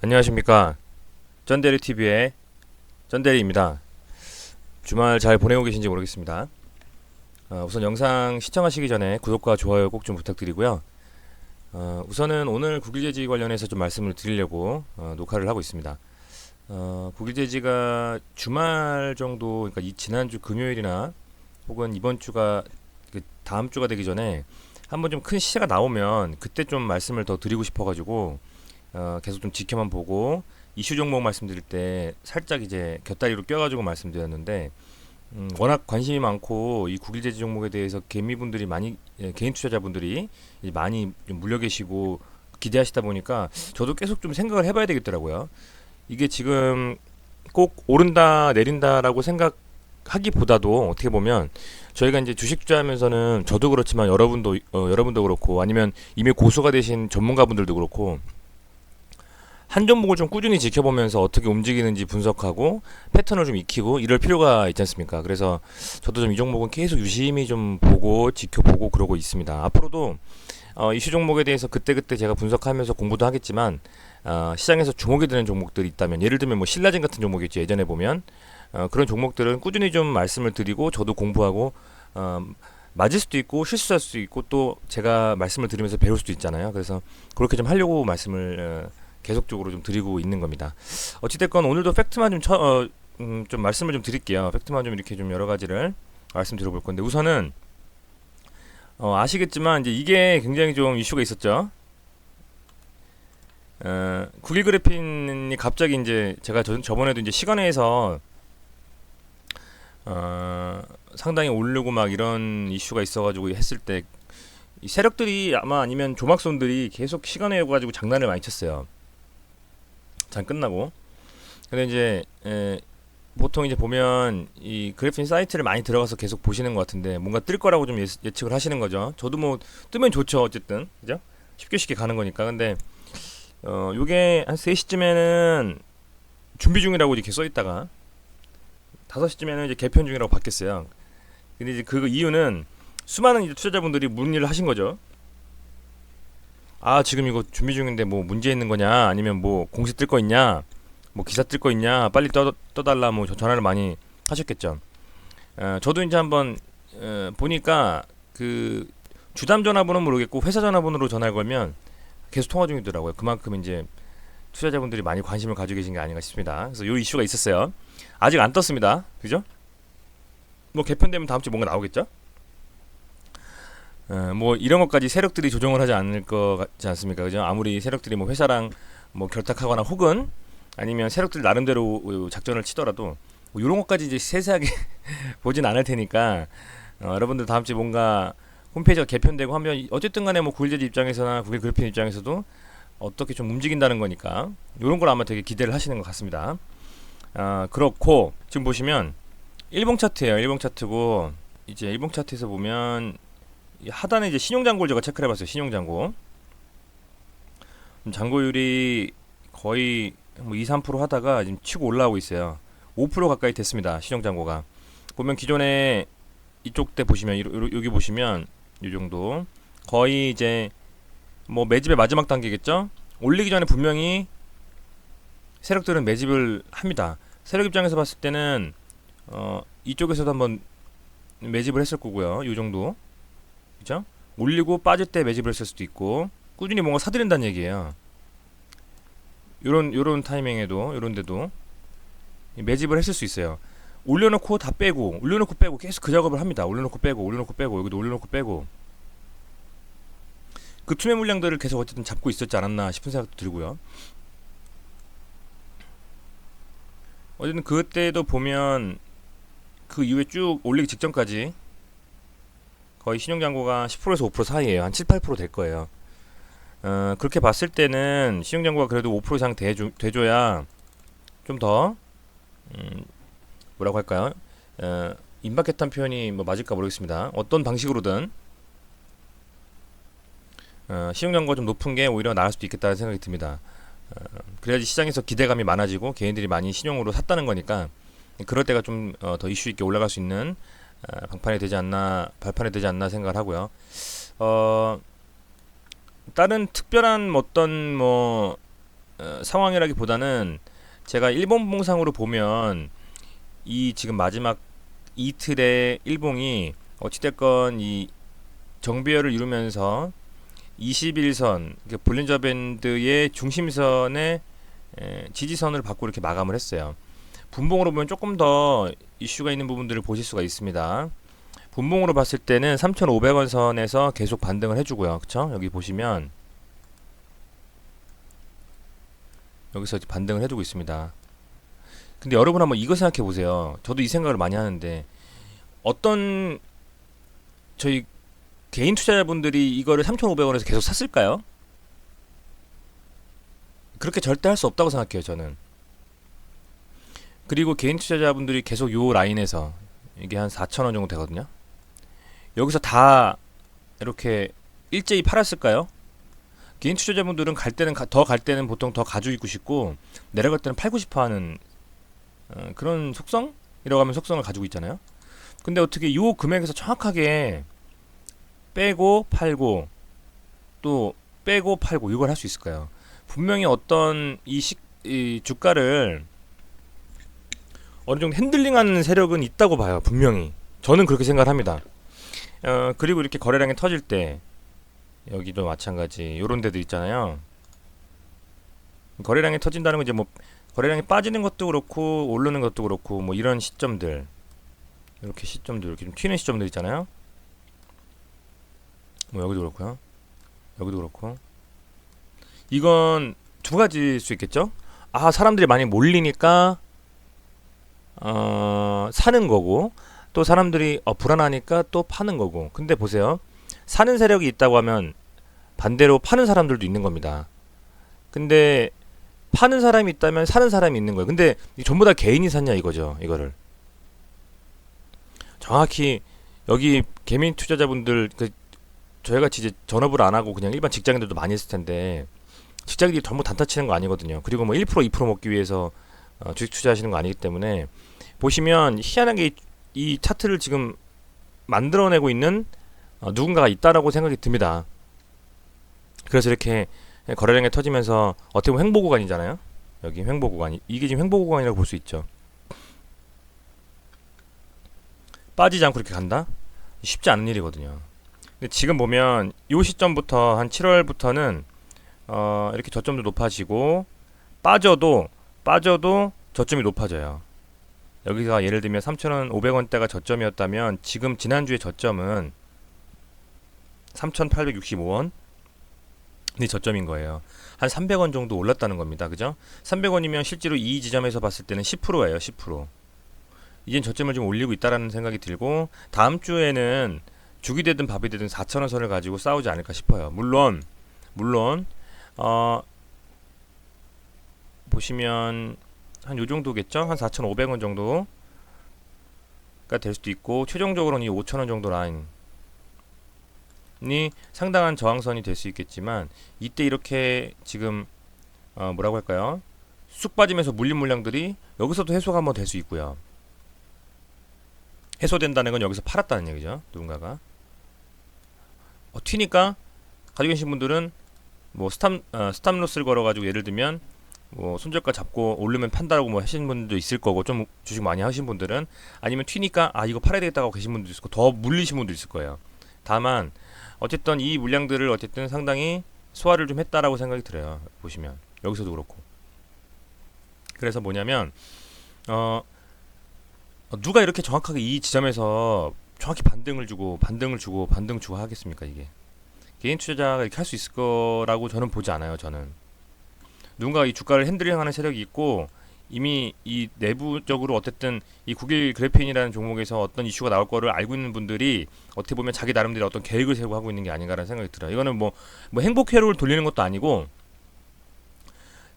안녕하십니까. 쩐데리TV의 쩐데리입니다. 주말 잘 보내고 계신지 모르겠습니다. 우선 영상 시청하시기 전에 구독과 좋아요 꼭 좀 부탁드리고요. 우선은 오늘 국일제지 관련해서 좀 말씀을 드리려고 녹화를 하고 있습니다. 국일제지가 주말 정도, 그러니까 지난주 금요일이나 혹은 이번 주가 다음 주가 되기 전에 한번 좀 큰 시세가 나오면 그때 좀 말씀을 더 드리고 싶어가지고 계속 좀 지켜만 보고 이슈 종목 말씀드릴 때 살짝 이제 곁다리로 껴가지고 말씀드렸는데, 워낙 관심이 많고 이 국일제지 종목에 대해서 개미분들이 많이, 개인 투자자분들이 이제 많이 좀 물려 계시고 기대하시다 보니까 저도 계속 좀 생각을 해봐야 되겠더라고요. 이게 지금 꼭 오른다 내린다라고 생각하기보다도 어떻게 보면 저희가 이제 주식 투자하면서는 저도 그렇지만 여러분도 그렇고 아니면 이미 고수가 되신 전문가분들도 그렇고 한 종목을 좀 꾸준히 지켜보면서 어떻게 움직이는지 분석하고 패턴을 좀 익히고 이럴 필요가 있지 않습니까? 그래서 저도 좀 이 종목은 계속 유심히 좀 보고 지켜보고 그러고 있습니다. 앞으로도 이슈 종목에 대해서 그때그때 제가 분석하면서 공부도 하겠지만, 시장에서 주목이 되는 종목들이 있다면, 예를 들면 뭐 신라진 같은 종목이었죠. 예전에 보면 그런 종목들은 꾸준히 좀 말씀을 드리고 저도 공부하고, 맞을 수도 있고 실수할 수도 있고 또 제가 말씀을 드리면서 배울 수도 있잖아요. 그래서 그렇게 좀 하려고 말씀을 계속적으로 좀 드리고 있는 겁니다. 어찌됐건 오늘도 팩트만 좀 말씀을 좀 드릴게요. 팩트만 좀 이렇게 좀 여러 가지를 말씀드려볼 건데, 우선은 아시겠지만 이제 이게 굉장히 좀 이슈가 있었죠. 국일 그래핀이 갑자기 이제 제가 저번에도 이제 시간회에서 상당히 오르고 막 이런 이슈가 있어가지고 했을 때 이 세력들이 아마 아니면 조막손들이 계속 시간회 가지고 장난을 많이 쳤어요. 장 끝나고. 근데 이제 보통 이제 보면 이 그래핀 사이트를 많이 들어가서 계속 보시는 것 같은데 뭔가 뜰 거라고 좀 예측을 하시는 거죠. 저도 뭐 뜨면 좋죠. 어쨌든 그죠? 쉽게 가는 거니까. 근데 요게 한 3시쯤에는 준비 중이라고 이렇게 써 있다가 5시쯤에는 이제 개편 중이라고 바뀌었어요. 근데 이제 그 이유는 수많은 이제 투자자분들이 문의를 하신 거죠. 아, 지금 이거 준비 중인데 뭐 문제 있는 거냐? 아니면 뭐 공시 뜰 거 있냐? 뭐 기사 뜰 거 있냐? 빨리 떠달라 뭐 전화를 많이 하셨겠죠. 저도 이제 한번 보니까 그 주담 전화번호는 모르겠고 회사 전화번호로 전화를 걸면 계속 통화 중이더라고요. 그만큼 이제 투자자분들이 많이 관심을 가지고 계신 게 아닌가 싶습니다. 그래서 요 이슈가 있었어요. 아직 안 떴습니다. 그죠? 뭐 개편되면 다음 주에 뭔가 나오겠죠? 뭐 이런 것까지 세력들이 조정을 하지 않을 것 같지 않습니까? 그죠? 아무리 세력들이 뭐 회사랑 뭐 결탁하거나 혹은 아니면 세력들 나름대로 작전을 치더라도 뭐 이런 것까지 이제 세세하게 보진 않을 테니까, 여러분들 다음 주에 뭔가 홈페이지가 개편되고 하면 어쨌든 간에 뭐 구일제지 입장에서나 구일 그래핀 입장에서도 어떻게 좀 움직인다는 거니까 이런 걸 아마 되게 기대를 하시는 것 같습니다. 그렇고 지금 보시면 일봉 차트예요. 일봉 차트고 이제 일봉 차트에서 보면 이 하단에 이제 신용잔고를 제가 체크를 해봤어요. 신용잔고 잔고율이 거의 뭐 2, 3% 하다가 지금 치고 올라오고 있어요. 5% 가까이 됐습니다. 신용잔고가 보면 기존에 이쪽 때 보시면 여기 보시면 이 정도 거의 이제 뭐 매집의 마지막 단계겠죠. 올리기 전에 분명히 세력들은 매집을 합니다. 세력 입장에서 봤을 때는 이쪽에서도 한번 매집을 했을 거고요. 이 정도 그죠? 올리고 빠질 때 매집을 했을 수도 있고 꾸준히 뭔가 사들인다는 얘기예요. 요런 타이밍에도 요런 데도 매집을 했을 수 있어요. 올려놓고 다 빼고 올려놓고 빼고 계속 그 작업을 합니다. 올려놓고 빼고 올려놓고 빼고 여기도 올려놓고 빼고 그 투매 물량들을 계속 어쨌든 잡고 있었지 않았나 싶은 생각도 들고요. 어쨌든 그때도 보면 그 이후에 쭉 올리기 직전까지 거의 신용잔고가 10%에서 5% 사이에요. 한 7, 8%될 거예요. 그렇게 봤을 때는 신용잔고가 그래도 5% 이상 돼줘야 좀 더 뭐라고 할까요? 임박했다는 표현이 뭐 맞을까 모르겠습니다. 어떤 방식으로든 신용잔고가 좀 높은 게 오히려 나을 수도 있겠다는 생각이 듭니다. 그래야지 시장에서 기대감이 많아지고 개인들이 많이 신용으로 샀다는 거니까 그럴 때가 좀 더 이슈 있게 올라갈 수 있는 발판이 되지 않나 생각을 하고요. 다른 특별한 어떤 뭐 상황이라기보다는 제가 일본 봉상으로 보면 이 지금 마지막 이틀의 일봉이 어찌됐건 이 정배열을 이루면서 21선 볼린저 밴드의 중심선의 지지선을 받고 이렇게 마감을 했어요. 분봉으로 보면 조금 더 이슈가 있는 부분들을 보실 수가 있습니다. 분봉으로 봤을 때는 3,500원 선에서 계속 반등을 해주고요. 그쵸? 여기 보시면 여기서 반등을 해주고 있습니다. 근데 여러분 한번 이거 생각해 보세요. 저도 이 생각을 많이 하는데 어떤 저희 개인 투자자분들이 이거를 3,500원에서 계속 샀을까요? 그렇게 절대 할 수 없다고 생각해요, 저는. 그리고 개인 투자자분들이 계속 요 라인에서 이게 한 4,000원 정도 되거든요. 여기서 다 이렇게 일제히 팔았을까요? 개인 투자자분들은 갈 때는 더 갈 때는 보통 더 가지고 있고 싶고 내려갈 때는 팔고 싶어 하는 그런 속성이라고 하면 속성을 가지고 있잖아요. 근데 어떻게 요 금액에서 정확하게 빼고 팔고 또 빼고 팔고 이걸 할 수 있을까요? 분명히 어떤 이 주가를 어느 정도 핸들링하는 세력은 있다고 봐요. 분명히 저는 그렇게 생각을 합니다. 그리고 이렇게 거래량이 터질 때 여기도 마찬가지 요런 데들 있잖아요. 거래량이 터진다는 건 이제 뭐 거래량이 빠지는 것도 그렇고 오르는 것도 그렇고 뭐 이런 시점들 이렇게 시점들 이렇게 좀 튀는 시점들 있잖아요. 뭐 여기도 그렇고요. 여기도 그렇고 이건 두 가지일 수 있겠죠. 아 사람들이 많이 몰리니까 사는 거고 또 사람들이 불안하니까 또 파는 거고. 근데 보세요. 사는 세력이 있다고 하면 반대로 파는 사람들도 있는 겁니다. 근데 파는 사람이 있다면 사는 사람이 있는 거예요. 근데 전부 다 개인이 샀냐 이거죠. 이거를 정확히 여기 개인 투자자분들 저희같이 이제 전업을 안 하고 그냥 일반 직장인들도 많이 있을 텐데 직장인들이 전부 단타 치는 거 아니거든요. 그리고 뭐 1% 2% 먹기 위해서 주식 투자하시는 거 아니기 때문에 보시면 희한하게 이 차트를 지금 만들어내고 있는 누군가가 있다라고 생각이 듭니다. 그래서 이렇게 거래량이 터지면서 어떻게 보면 횡보 구간이잖아요. 여기 횡보 구간 이게 지금 횡보 구간이라고 볼 수 있죠. 빠지지 않고 이렇게 간다? 쉽지 않은 일이거든요. 근데 지금 보면 이 시점부터 한 7월부터는 이렇게 저점도 높아지고 빠져도 저점이 높아져요. 여기가 예를 들면 3,500원대가 저점이었다면 지금 지난주에 저점은 3,865원 이 저점인 거예요. 한 300원 정도 올랐다는 겁니다. 그죠? 300원이면 실제로 이 지점에서 봤을 때는 10%예요. 10%. 이젠 저점을 좀 올리고 있다라는 생각이 들고 다음 주에는 죽이 되든 밥이 되든 4,000원 선을 가지고 싸우지 않을까 싶어요. 물론 보시면 한 요 정도겠죠? 한 4,500원 정도가 될 수도 있고 최종적으로는 이 5,000원 정도 라인이 상당한 저항선이 될 수 있겠지만 이때 이렇게 지금 뭐라고 할까요? 쑥 빠지면서 물린 물량들이 여기서도 해소가 한번 될 수 있고요. 해소된다는 건 여기서 팔았다는 얘기죠. 누군가가 튀니까 가지고 계신 분들은 뭐 스탑로스를 걸어가지고 예를 들면 뭐 손절가 잡고 오르면 판다라고 뭐 하시는 분들도 있을 거고 좀 주식 많이 하신 분들은 아니면 튀니까 이거 팔아야 되겠다고 계신 분들도 있을 거고 더 물리신 분도 있을 거예요. 다만 어쨌든 이 물량들을 어쨌든 상당히 소화를 좀 했다라고 생각이 들어요. 보시면 여기서도 그렇고 그래서 뭐냐면 누가 이렇게 정확하게 이 지점에서 정확히 반등 주고 하겠습니까? 이게 개인 투자자가 이렇게 할 수 있을 거라고 저는 보지 않아요. 저는 누군가 이 주가를 핸들링하는 세력이 있고 이미 이 내부적으로 어쨌든 이 국일 그래핀이라는 종목에서 어떤 이슈가 나올 거를 알고 있는 분들이 어떻게 보면 자기 나름대로 어떤 계획을 세우고 하고 있는 게 아닌가라는 생각이 들어요. 이거는 뭐 행복 회로를 돌리는 것도 아니고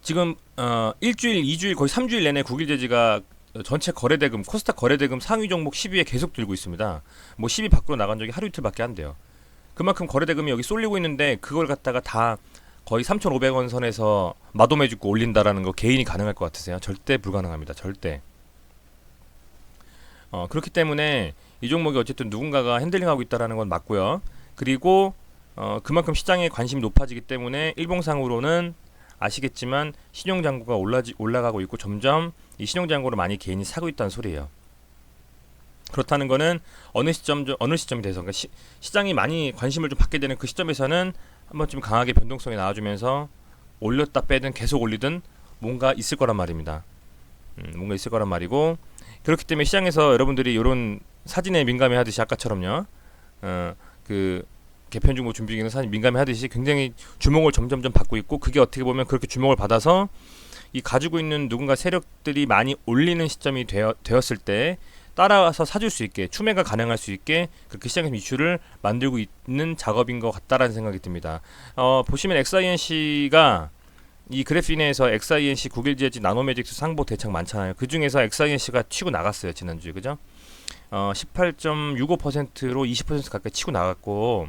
지금 일주일, 2주일, 거의 3주일 내내 국일 제지가 전체 거래대금, 코스닥 거래대금 상위 종목 10위에 계속 들고 있습니다. 뭐 10위 밖으로 나간 적이 하루 이틀밖에 안 돼요. 그만큼 거래대금이 여기 쏠리고 있는데 그걸 갖다가 다 거의 3,500원 선에서 마도매주고 올린다라는 거 개인이 가능할 것 같으세요? 절대 불가능합니다. 절대. 그렇기 때문에 이 종목이 어쨌든 누군가가 핸들링하고 있다라는 건 맞고요. 그리고 그만큼 시장에 관심이 높아지기 때문에 일봉상으로는 아시겠지만 신용잔고가 올라가고 있고 점점 이 신용잔고를 많이 개인이 사고 있다는 소리예요. 그렇다는 거는 어느 시점이 돼서 그러니까 시장이 많이 관심을 좀 받게 되는 그 시점에서는 한 번쯤 강하게 변동성이 나와주면서 올렸다 빼든 계속 올리든 뭔가 있을 거란 말입니다. 뭔가 있을 거란 말이고, 그렇기 때문에 시장에서 여러분들이 이런 사진에 민감해하듯이 아까처럼요, 그 개편중고 준비기는 사진 민감해하듯이 굉장히 주목을 점점점 받고 있고, 그게 어떻게 보면 그렇게 주목을 받아서 이 가지고 있는 누군가 세력들이 많이 올리는 시점이 되었을 때 따라와서 사줄 수 있게, 추매가 가능할 수 있게 그렇게 시장에서 이슈를 만들고 있는 작업인 것 같다라는 생각이 듭니다. 보시면 XINC가 이 그래핀에서 XINC, 구글재즈, 나노매직스 상보 대창 많잖아요. 그 중에서 XINC가 치고 나갔어요, 지난주에. 그죠? 18.65%로 20% 가까이 치고 나갔고,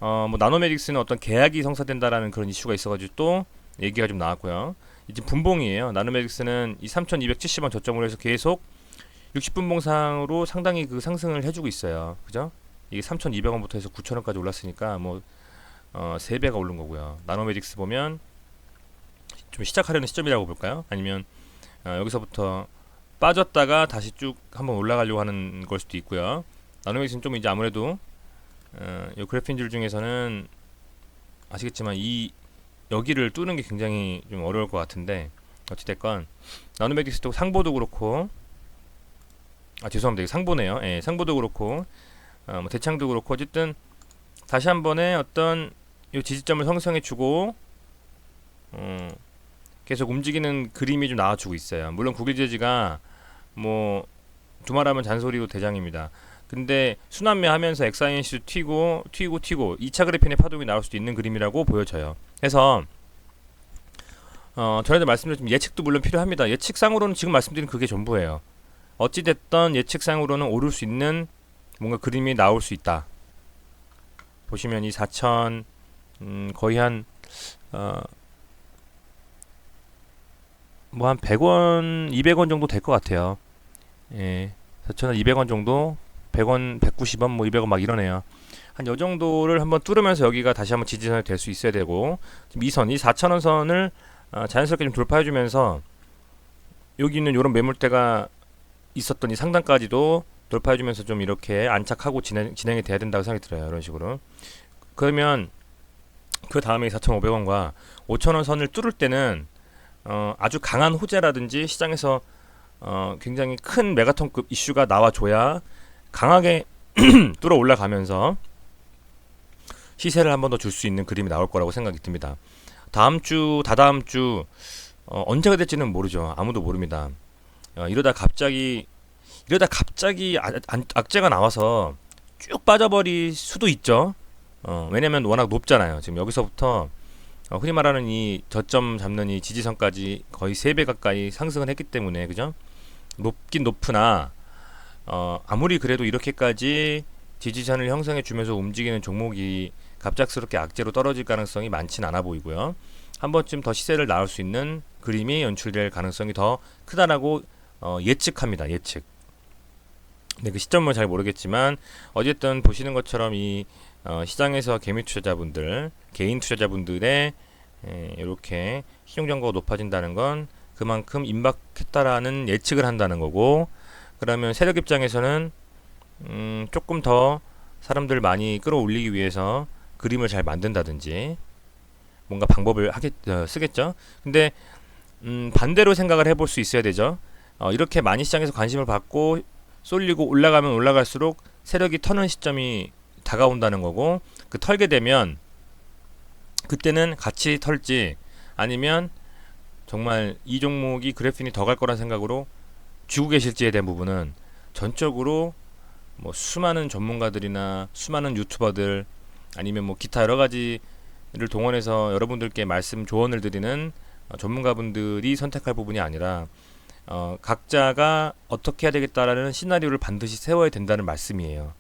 뭐 나노매직스는 어떤 계약이 성사된다라는 그런 이슈가 있어가지고 또 얘기가 좀 나왔고요. 이제 분봉이에요. 나노매직스는 이 3,270원 저점으로 해서 계속 60분봉상으로 상당히 그 상승을 해주고 있어요. 그죠? 이게 3,200원부터 해서 9,000원까지 올랐으니까 뭐 3배가 오른 거고요. 나노매직스 보면 좀 시작하려는 시점이라고 볼까요? 아니면 여기서부터 빠졌다가 다시 쭉 한번 올라가려고 하는 걸 수도 있고요. 나노매직스는 좀 이제 아무래도 이 그래핀줄 중에서는 아시겠지만 이 여기를 뚫는 게 굉장히 좀 어려울 것 같은데, 어찌됐건 나노매직스도 상보도 그렇고, 죄송합니다. 이게 상보네요. 예, 상보도 그렇고, 뭐 대창도 그렇고, 어쨌든 다시 한 번에 어떤 이 지지점을 형성해주고 계속 움직이는 그림이 좀 나와주고 있어요. 물론 구글재즈가 뭐 두말하면 잔소리로 대장입니다. 근데 순환매 하면서 XINC도 튀고 2차 그래핀의 파동이 나올 수도 있는 그림이라고 보여져요. 그래서 전에도 말씀드렸지만 예측도 물론 필요합니다. 예측상으로는 지금 말씀드린 그게 전부예요. 어찌됐던 예측상으로는 오를 수 있는 뭔가 그림이 나올 수 있다. 보시면 이 4천 거의 한 뭐 한 100원, 200원 정도 될 것 같아요. 예, 4,200원 정도, 100원, 190원, 뭐 200원 막 이러네요. 한 요 정도를 한번 뚫으면서 여기가 다시 한번 지지선이 될 수 있어야 되고, 지금 이 4,000원 선을 자연스럽게 좀 돌파해주면서 여기 있는 이런 매물대가 있었던 이 상단까지도 돌파해주면서 좀 이렇게 안착하고 진행이 돼야 된다고 생각이 들어요. 이런 식으로. 그러면 그 다음에 4,500원과 5,000원 선을 뚫을 때는 아주 강한 호재라든지 시장에서 굉장히 큰 메가톤급 이슈가 나와줘야 강하게 뚫어 올라가면서 시세를 한 번 더 줄 수 있는 그림이 나올 거라고 생각이 듭니다. 다음 주, 다다음 주 언제가 될지는 모르죠. 아무도 모릅니다. 이러다 갑자기 악재가 나와서 쭉 빠져버릴 수도 있죠. 왜냐면 워낙 높잖아요. 지금 여기서부터 흔히 말하는 이 저점 잡는 이 지지선까지 거의 3배 가까이 상승을 했기 때문에, 그죠? 높긴 높으나 아무리 그래도 이렇게까지 지지선을 형성해 주면서 움직이는 종목이 갑작스럽게 악재로 떨어질 가능성이 많진 않아 보이고요. 한 번쯤 더 시세를 나올 수 있는 그림이 연출될 가능성이 더 크다라고 예측합니다. 예측. 근데 그 시점은 잘 모르겠지만 어쨌든 보시는 것처럼 이 시장에서 개미 투자자분들, 개인 투자자분들의 이렇게 신용정보가 높아진다는 건 그만큼 임박했다라는 예측을 한다는 거고, 그러면 세력 입장에서는 조금 더 사람들 많이 끌어올리기 위해서 그림을 잘 만든다든지 뭔가 방법을 쓰겠죠. 근데 반대로 생각을 해볼 수 있어야 되죠. 이렇게 많이 시장에서 관심을 받고 쏠리고 올라가면 올라갈수록 세력이 터는 시점이 다가온다는 거고, 그 털게 되면 그때는 같이 털지 아니면 정말 이 종목이 그래핀이 더 갈 거란 생각으로 쥐고 계실지에 대한 부분은 전적으로 뭐 수많은 전문가들이나 수많은 유튜버들 아니면 뭐 기타 여러 가지를 동원해서 여러분들께 말씀 조언을 드리는 전문가분들이 선택할 부분이 아니라 각자가 어떻게 해야 되겠다라는 시나리오를 반드시 세워야 된다는 말씀이에요.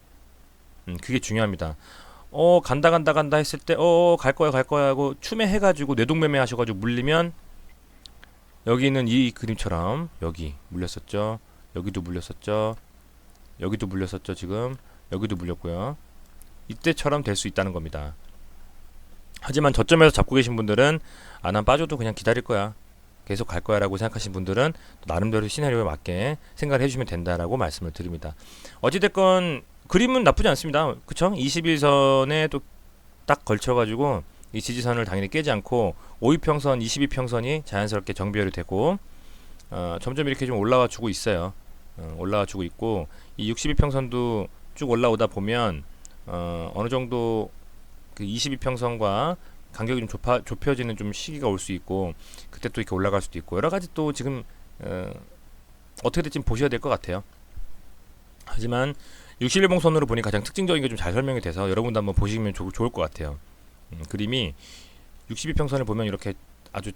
그게 중요합니다. 간다 했을 때 갈 거야 하고 추매해가지고 뇌동매매 하셔가지고 물리면 여기 있는 이 그림처럼 여기 물렸었죠. 여기도 물렸었죠. 여기도 물렸었죠. 지금 여기도 물렸고요. 이때처럼 될 수 있다는 겁니다. 하지만 저점에서 잡고 계신 분들은 난 빠져도 그냥 기다릴 거야, 계속 갈 거야 라고 생각하신 분들은 또 나름대로 시나리오에 맞게 생각을 해주시면 된다라고 말씀을 드립니다. 어찌됐건 그림은 나쁘지 않습니다. 그쵸? 21선에 또 딱 걸쳐가지고 이 지지선을 당연히 깨지 않고 5위평선, 22평선이 자연스럽게 정비열이 되고 점점 이렇게 좀 올라와 주고 있어요. 올라와 주고 있고 이 62평선도 쭉 올라오다 보면 어느 정도 그 22평선과 간격이 좀 좁혀지는 좀 시기가 올 수 있고 그때 또 이렇게 올라갈 수도 있고 여러 가지 또 지금 어떻게 될지 보셔야 될 것 같아요. 하지만 61봉선으로 보니 가장 특징적인 게 좀 잘 설명이 돼서 여러분도 한번 보시면 좋을 것 같아요. 그림이 62평선을 보면 이렇게 아주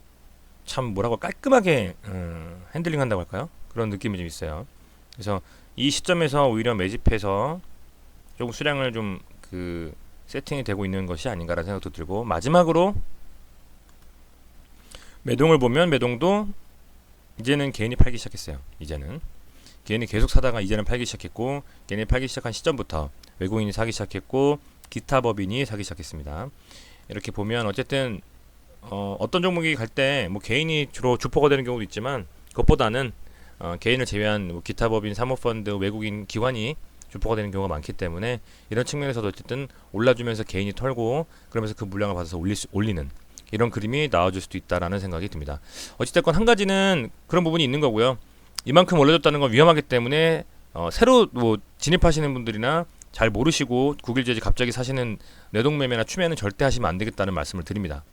참 뭐라고 깔끔하게 핸들링 한다고 할까요? 그런 느낌이 좀 있어요. 그래서 이 시점에서 오히려 매집해서 조금 수량을 좀 그 세팅이 되고 있는 것이 아닌가라는 생각도 들고 마지막으로 매동을 보면 매동도 이제는 개인이 팔기 시작했어요. 이제는 개인이 계속 사다가 이제는 팔기 시작했고 개인이 팔기 시작한 시점부터 외국인이 사기 시작했고 기타 법인이 사기 시작했습니다. 이렇게 보면 어쨌든 어떤 종목이 갈 때 뭐 개인이 주로 주포가 되는 경우도 있지만 그것보다는 개인을 제외한 뭐 기타 법인, 사모펀드, 외국인 기관이 주포가 되는 경우가 많기 때문에 이런 측면에서도 어쨌든 올라주면서 개인이 털고 그러면서 그 물량을 받아서 올리는 이런 그림이 나와줄 수도 있다라는 생각이 듭니다. 어찌됐건 한 가지는 그런 부분이 있는 거고요. 이만큼 올려줬다는 건 위험하기 때문에 새로 뭐 진입하시는 분들이나 잘 모르시고 국일제지 갑자기 사시는 내동매매나 추매는 절대 하시면 안 되겠다는 말씀을 드립니다.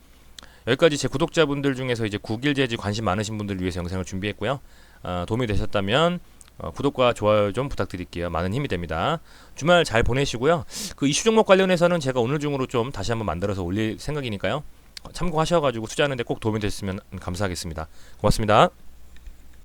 여기까지 제 구독자분들 중에서 이제 국일제지 관심 많으신 분들을 위해서 영상을 준비했고요. 도움이 되셨다면 구독과 좋아요 좀 부탁드릴게요. 많은 힘이 됩니다. 주말 잘 보내시고요. 그 이슈 종목 관련해서는 제가 오늘 중으로 좀 다시 한번 만들어서 올릴 생각이니까요. 참고하셔가지고 투자하는데 꼭 도움이 됐으면 감사하겠습니다. 고맙습니다.